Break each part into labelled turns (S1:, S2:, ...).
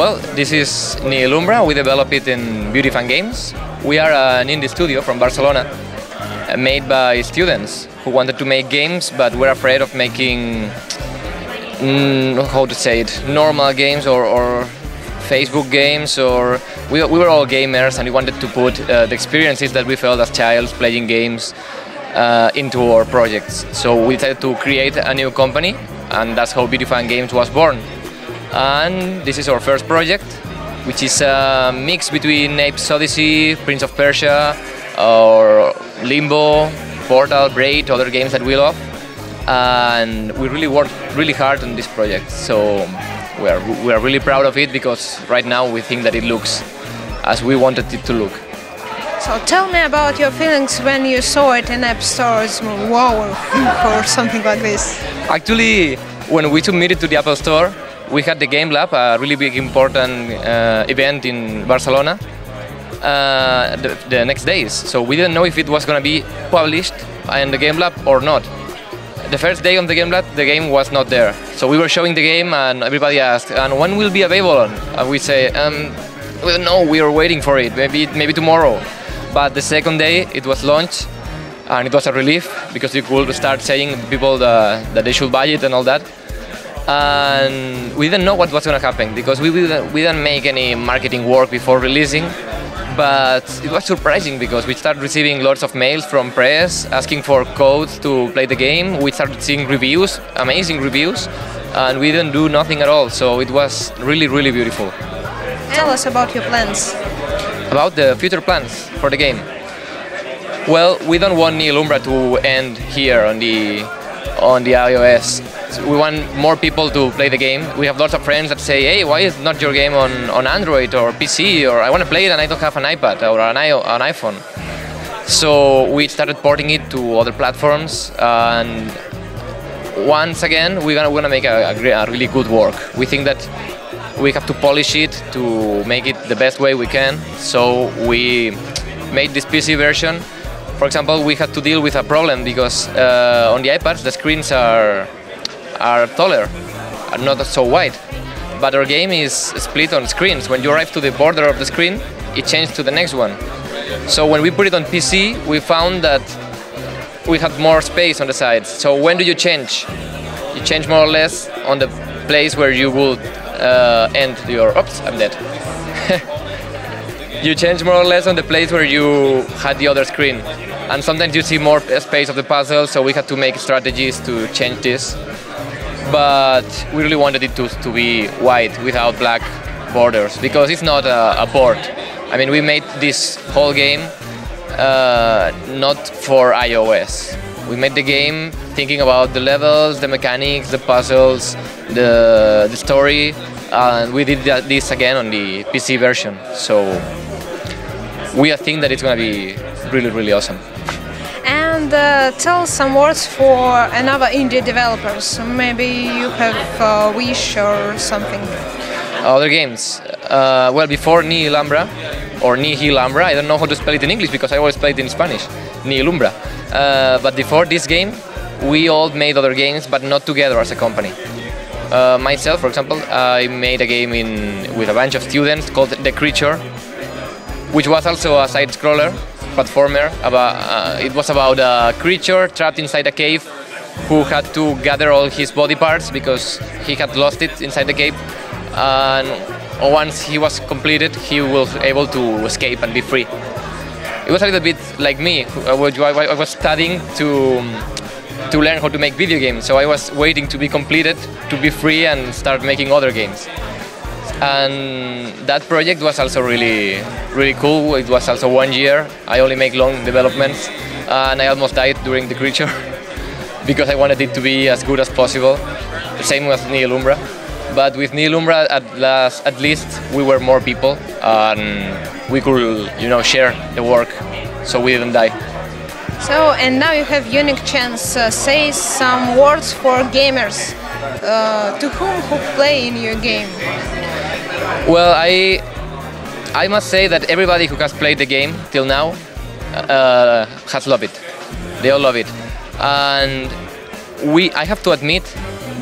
S1: Well, this is Nihilumbra. We develop it in Beautifun Games. We are an indie studio from Barcelona, made by students who wanted to make games, but were afraid of making, how to say it, normal games or Facebook games. Or we were all gamers, and we wanted to put the experiences that we felt as childs playing games into our projects. So we decided to create a new company, and that's how Beautifun Games was born. And this is our first project, which is a mix between Apes Odyssey, Prince of Persia, or Limbo, Portal, Braid, other games that we love. And we really worked really hard on this project. So we are really proud of it, because right now we think that it looks as we wanted it to look.
S2: So tell me about your feelings when you saw it in App Stores, wow, or something like this.
S1: Actually, when we submitted to the Apple Store, we had the Game Lab, a really big important event in Barcelona, the next days. So we didn't know if it was going to be published in the Game Lab or not. The first day on the Game Lab, the game was not there. So we were showing the game, and everybody asked, and when will it be available? And we say, we don't know, we are waiting for it, maybe tomorrow. But the second day it was launched, and it was a relief, because you could start saying to people that they should buy it and all that. And we didn't know what was going to happen, because we didn't make any marketing work before releasing. But it was surprising, because we started receiving lots of mails from press asking for codes to play the game. We started seeing reviews, amazing reviews, and we didn't do nothing at all. So it was really, really beautiful.
S2: Tell us about your plans.
S1: About the future plans for the game. Well, we don't want Nihilumbra to end here on the iOS. We want more people to play the game. We have lots of friends that say, hey, why is not your game on Android or PC, or I want to play it and I don't have an iPad or an iPhone. So we started porting it to other platforms, and once again we're gonna make a really good work. We think that we have to polish it to make it the best way we can. So we made this PC version. For example, we had to deal with a problem, because on the iPads the screens are taller, are not so wide. But our game is split on screens. When you arrive to the border of the screen, it changes to the next one. So when we put it on PC, we found that we had more space on the sides. So when do you change? You change more or less on the place where you would end your... Oops, I'm dead. You change more or less on the place where you had the other screen. And sometimes you see more space of the puzzle, so we had to make strategies to change this. But we really wanted it to be white without black borders, because it's not a port. I mean, we made this whole game not for iOS. We made the game thinking about the levels, the mechanics, the puzzles, the story, and we did this again on the PC version. So we think that it's going to be really, really awesome.
S2: And tell some words for another indie developers. Maybe you have a wish or something.
S1: Other games. Well, before Nihilumbra, or Nihilumbra, I don't know how to spell it in English, because I always play it in Spanish. Nihilumbra. But before this game, we all made other games, but not together as a company. Myself, for example, I made a game with a bunch of students called The Creature, which was also a side-scroller platformer. It was about a creature trapped inside a cave who had to gather all his body parts because he had lost it inside the cave. And once he was completed, he was able to escape and be free. It was a little bit like me. I was studying to learn how to make video games, so I was waiting to be completed to be free and start making other games. And that project was also really, really cool. It was also 1 year. I only make long developments, and I almost died during The Creature because I wanted it to be as good as possible. Same with Nihilumbra. But with Nihilumbra, at least we were more people, and we could, share the work, so we didn't die.
S2: So, and now you have unique chance. Say some words for gamers. To who play in your game?
S1: Well, I must say that everybody who has played the game till now has loved it. They all love it. And I have to admit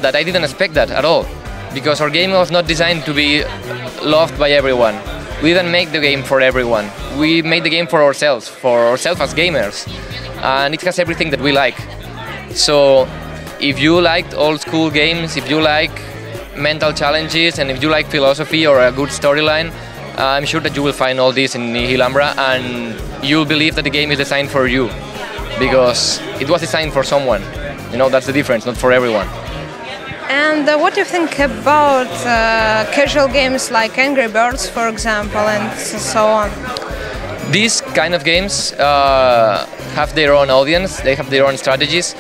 S1: that I didn't expect that at all. because our game was not designed to be loved by everyone. We didn't make the game for everyone. We made the game for ourselves as gamers, and it has everything that we like. So if you liked old school games, if you like mental challenges, and if you like philosophy or a good storyline, I'm sure that you will find all this in Nihilumbra, and you'll believe that the game is designed for you, because it was designed for someone. You know, that's the difference, not for everyone.
S2: And what do you think about casual games like Angry Birds, for example, and so on?
S1: These kind of games have their own audience, they have their own strategies.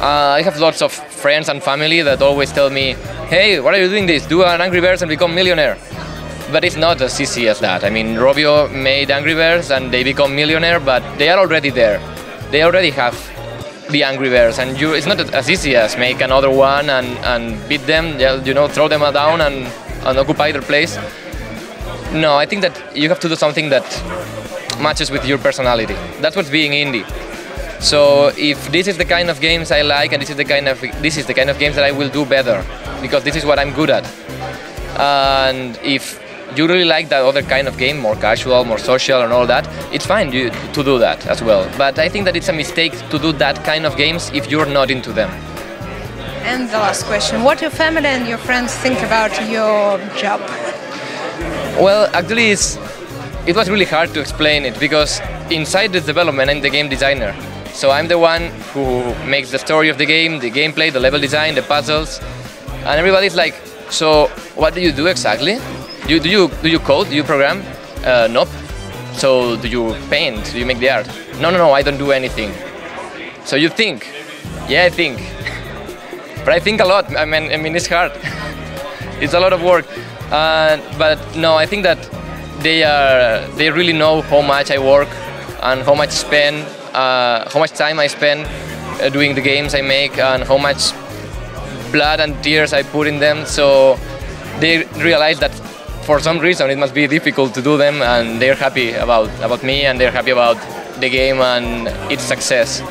S1: I have lots of friends and family that always tell me, hey, why are you doing this? Do an Angry Birds and become millionaire. But it's not as easy as that. I mean, Robio made Angry Birds and they become millionaire, but they are already there. They already have the Angry Birds, and it's not as easy as make another one and beat them, you know, throw them down and occupy their place. No, I think that you have to do something that matches with your personality. That's what's being indie. So if this is the kind of games I like, and this is the kind of games that I will do better, because this is what I'm good at. And if you really like that other kind of game, more casual, more social and all that, it's fine to do that as well. But I think that it's a mistake to do that kind of games if you're not into them.
S2: And the last question, what your family and your friends think about your job?
S1: Well, actually it was really hard to explain it, because inside the development I'm the game designer. So I'm the one who makes the story of the game, the gameplay, the level design, the puzzles, and everybody's like, so what do you do exactly? Do you code? Do you program? Nope. So do you paint? Do you make the art? No, I don't do anything. So you think? Yeah, I think. But I think a lot. I mean it's hard. It's a lot of work. But no, I think that they really know how much I work and how much time I spend doing the games I make, and how much blood and tears I put in them. So they realize that for some reason it must be difficult to do them, and they're happy about me, and they're happy about the game and its success.